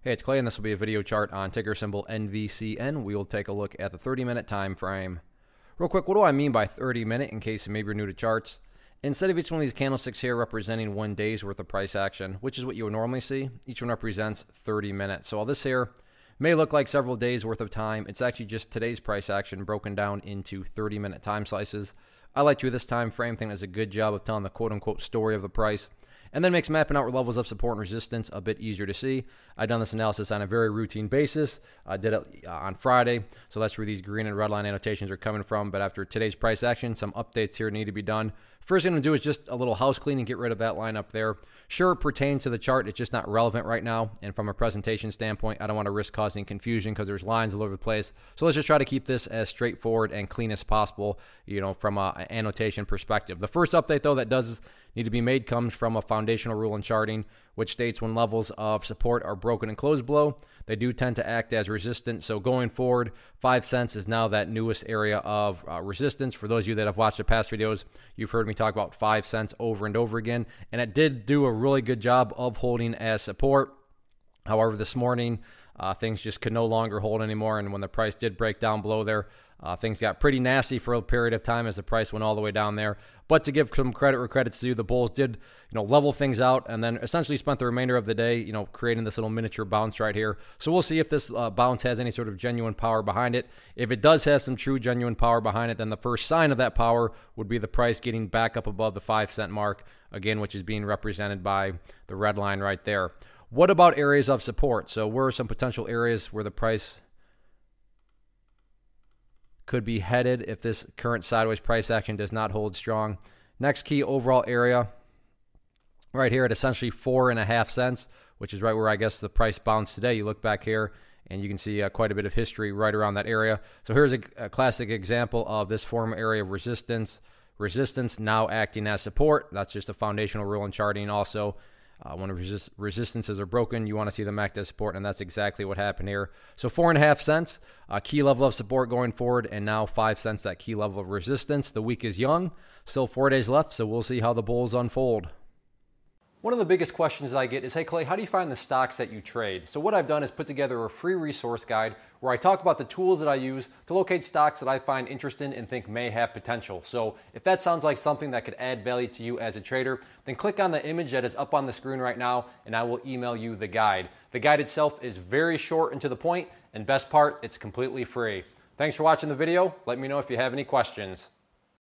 Hey, it's Clay, and this will be a video chart on ticker symbol NVCN. We will take a look at the 30-minute time frame. Real quick, what do I mean by 30-minute in case maybe you're new to charts? Instead of each one of these candlesticks here representing 1 day's worth of price action, which is what you would normally see, each one represents 30 minutes. So all this here may look like several days worth of time. It's actually just today's price action broken down into 30-minute time slices. I like to do this time frame. I think it does a good job of telling the quote-unquote story of the price, and then makes mapping out levels of support and resistance a bit easier to see. I've done this analysis on a very routine basis. I did it on Friday, so that's where these green and red line annotations are coming from. But after today's price action, some updates here need to be done. First thing I'm going to do is just a little house cleaning, get rid of that line up there. Sure, it pertains to the chart. It's just not relevant right now. And from a presentation standpoint, I don't want to risk causing confusion because there's lines all over the place. So let's just try to keep this as straightforward and clean as possible, from an annotation perspective. The first update, though, that does need to be made comes from a foundational rule in charting, which states when levels of support are broken and closed below, they do tend to act as resistance. So going forward, 5 cents is now that newest area of resistance. For those of you that have watched the past videos, you've heard me talk about 5 cents over and over again, and it did do a really good job of holding as support. However, this morning, things just could no longer hold anymore, and when the price did break down below there, things got pretty nasty for a period of time as the price went all the way down there. But to give some credit where credit's due, the bulls did, level things out and then essentially spent the remainder of the day, creating this little miniature bounce right here. So we'll see if this bounce has any sort of genuine power behind it. If it does have some true genuine power behind it, then the first sign of that power would be the price getting back up above the 5 cent mark, again, which is being represented by the red line right there. What about areas of support? So where are some potential areas where the price could be headed if this current sideways price action does not hold strong? Next key overall area right here at essentially 4.5 cents, which is right where I guess the price bounced today. You look back here and you can see quite a bit of history right around that area. So here's a classic example of this former area of resistance. Resistance now acting as support. That's just a foundational rule in charting also. When resistances are broken, you want to see them act as support, and that's exactly what happened here. So 4.5 cents, key level of support going forward, and now 5 cents, that key level of resistance. The week is young, still 4 days left, so we'll see how the bulls unfold. One of the biggest questions that I get is, hey Clay, how do you find the stocks that you trade? So what I've done is put together a free resource guide where I talk about the tools that I use to locate stocks that I find interesting and think may have potential. So if that sounds like something that could add value to you as a trader, then click on the image that is up on the screen right now and I will email you the guide. The guide itself is very short and to the point, and best part, it's completely free. Thanks for watching the video. Let me know if you have any questions.